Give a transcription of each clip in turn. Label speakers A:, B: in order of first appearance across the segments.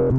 A: Our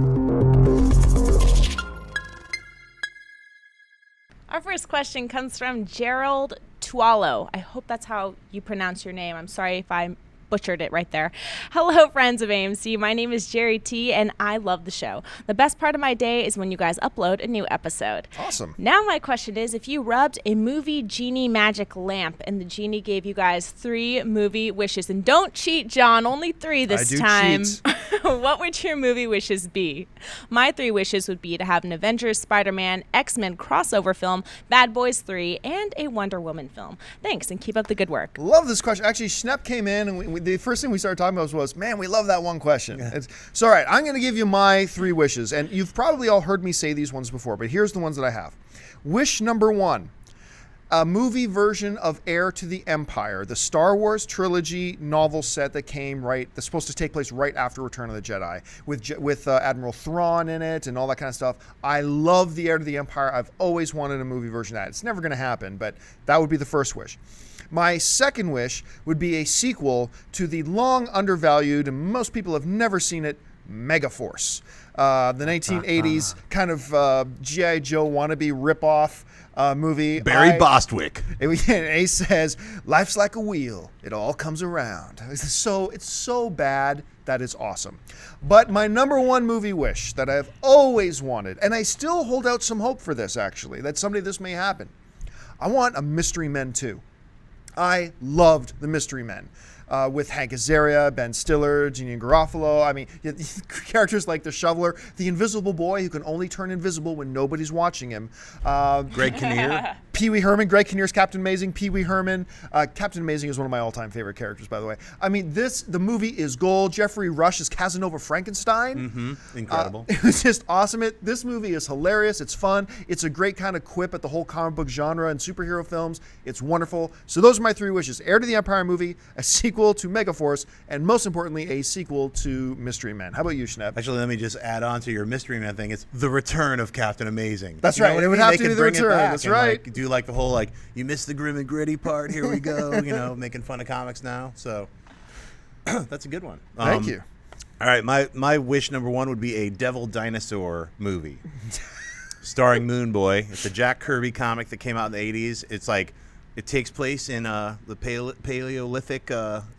A: first question comes from Gerald Tualo. I hope that's how you pronounce your name. I'm sorry if I butchered it right there. Hello, friends of AMC. My name is Jerry T, and I love the show. The best part of my day is when you guys upload a new episode.
B: Awesome.
A: Now my question is, if you rubbed a movie genie magic lamp and the genie gave you guys 3 movie wishes, and don't cheat, John, only 3 this time.
B: Cheat.
A: What would your movie wishes be? My 3 wishes would be to have an Avengers, Spider-Man, X-Men crossover film, Bad Boys 3, and a Wonder Woman film. Thanks, and keep up the good work.
B: Love this question. Actually, Schnepp came in, and the first thing we started talking about was, man, we love that one question. Yeah. So, all right, I'm going to give you my 3 wishes, and you've probably all heard me say these ones before, but here's the ones that I have. Wish number 1. A movie version of Heir to the Empire, the Star Wars trilogy novel set that's supposed to take place right after Return of the Jedi, with Admiral Thrawn in it and all that kind of stuff. I love the Heir to the Empire. I've always wanted a movie version of that. It's never going to happen, but that would be the first wish. My second wish would be a sequel to the long undervalued, and most people have never seen it, Megaforce. The 1980s kind of G.I. Joe wannabe ripoff movie.
C: Barry Bostwick.
B: Ace says, life's like a wheel. It all comes around. It's so bad that it's awesome. But my number 1 movie wish that I've always wanted, and I still hold out some hope for this, actually, that someday this may happen. I want a Mystery Men 2. I loved the Mystery Men. With Hank Azaria, Ben Stiller, Janeane Garofalo. I mean, characters like the Shoveler, the Invisible Boy who can only turn invisible when nobody's watching him.
C: Greg Kinnear.
B: Pee Wee Herman. Greg Kinnear's Captain Amazing. Pee Wee Herman. Captain Amazing is one of my all-time favorite characters, by the way. I mean, the movie is gold. Jeffrey Rush is Casanova Frankenstein.
C: Mm-hmm. Incredible.
B: It was just awesome. This movie is hilarious. It's fun. It's a great kind of quip at the whole comic book genre and superhero films. It's wonderful. So those are my 3 wishes. Heir to the Empire movie, a sequel to Megaforce, and most importantly, a sequel to Mystery Men. How about you, Schnepp?
C: Actually, let me just add on to your Mystery Man thing. It's the return of Captain Amazing.
B: That's right. It would have to be the return. That's right.
C: Do like the whole you missed the grim and gritty part. Here we go. Making fun of comics now. So that's a good one.
B: Thank you.
C: All right, my wish number 1 would be a Devil Dinosaur movie starring Moon Boy. It's a Jack Kirby comic that came out in the 80s. It's it takes place in the Paleolithic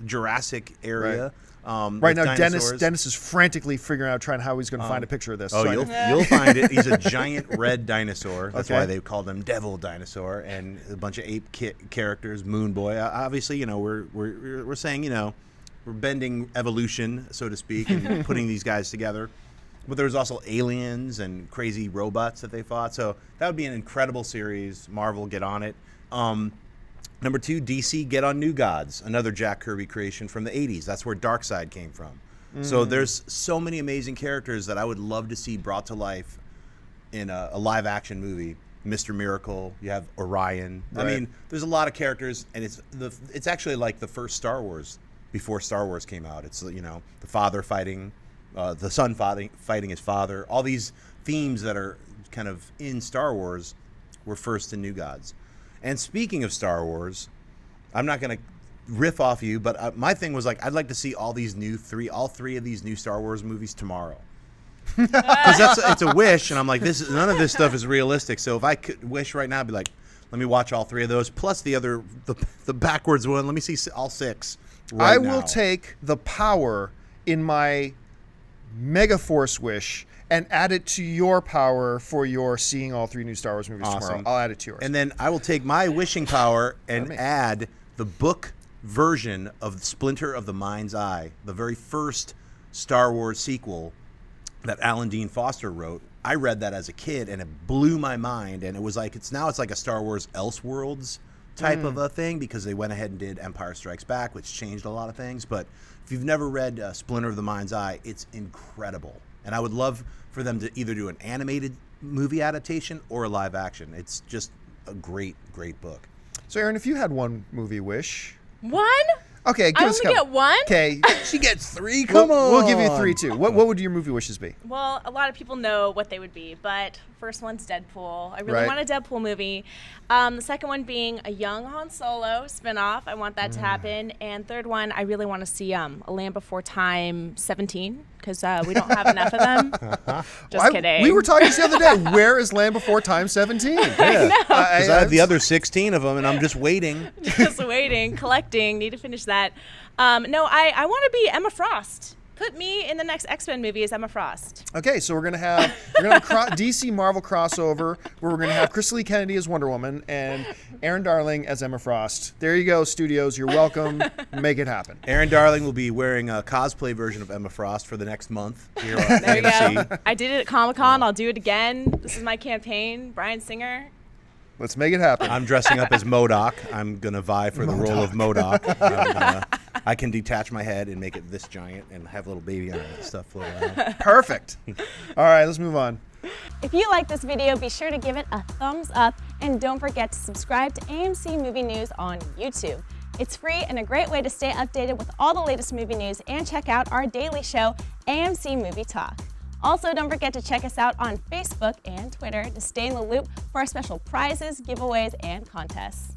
C: Jurassic area.
B: Right. Right now, Dennis is frantically figuring out how he's going to find a picture of this.
C: Oh, you'll find it. He's a giant red dinosaur. That's why they called him Devil Dinosaur, and a bunch of ape characters. Moon Boy. Obviously, we're saying we're bending evolution, so to speak, and putting these guys together. But there's also aliens and crazy robots that they fought. So that would be an incredible series. Marvel, get on it. Number 2, DC, get on New Gods, another Jack Kirby creation from the 80s. That's where Darkseid came from. So there's so many amazing characters that I would love to see brought to life in a live-action movie. Mr. Miracle, you have Orion. Right. I mean, there's a lot of characters, and it's actually like the first Star Wars before Star Wars came out. It's the father fighting, the son fighting his father. All these themes that are kind of in Star Wars were first in New Gods. And speaking of Star Wars, I'm not going to riff off you, but my thing was I'd like to see all 3 of these new Star Wars movies tomorrow. Because it's a wish, and I'm like, none of this stuff is realistic. So if I could wish right now, I'd be like, let me watch all 3 of those, plus the backwards one. Let me see all 6. Right
B: I will take the power in my Megaforce wish and add it to your power for your seeing all 3 new Star Wars movies tomorrow. I'll add it to yours.
C: And then I will take my wishing power and add the book version of Splinter of the Mind's Eye, the very first Star Wars sequel that Alan Dean Foster wrote. I read that as a kid, and it blew my mind. And it was it's like a Star Wars Elseworlds type of a thing, because they went ahead and did Empire Strikes Back, which changed a lot of things. But if you've never read Splinter of the Mind's Eye, it's incredible. And I would love for them to either do an animated movie adaptation or a live action. It's just a great, great book.
B: So, Aaron, if you had one movie wish...
A: One?
B: Okay, give
A: I
B: us
A: only
B: a couple.
A: get one?
B: Okay,
C: She gets 3. Come on.
B: we'll give you 3 too. What would your movie wishes be?
A: Well, a lot of people know what they would be, but first one's Deadpool. I really
B: Right.
A: want a Deadpool movie. The second one being a young Han Solo spinoff. I want that to happen. And third one, I really want to see A Land Before Time 17 because we don't have enough of them. Just kidding.
B: We were talking the other day. Where is Land Before Time 17?
C: Yeah. Because I have the other 16 of them, and I'm just waiting.
A: Just waiting, collecting. Need to finish that. No, I want to be Emma Frost. Put me in the next X-Men movie as Emma Frost.
B: Okay, so we're gonna have DC Marvel crossover where we're gonna have Chris Lee Kennedy as Wonder Woman and Aaron Darling as Emma Frost. There you go, studios. You're welcome. Make it happen.
C: Aaron Darling will be wearing a cosplay version of Emma Frost for the next month here on
A: There you
C: AMC.
A: go. I did it at Comic-Con. I'll do it again. This is my campaign. Bryan Singer.
B: Let's make it happen.
C: I'm dressing up as MODOK. I'm going to vie for the role of MODOK. I can detach my head and make it this giant and have a little baby on it and stuff float around.
B: Perfect. All right, let's move on.
D: If you like this video, be sure to give it a thumbs up and don't forget to subscribe to AMC Movie News on YouTube. It's free and a great way to stay updated with all the latest movie news and check out our daily show, AMC Movie Talk. Also, don't forget to check us out on Facebook and Twitter to stay in the loop for our special prizes, giveaways, and contests.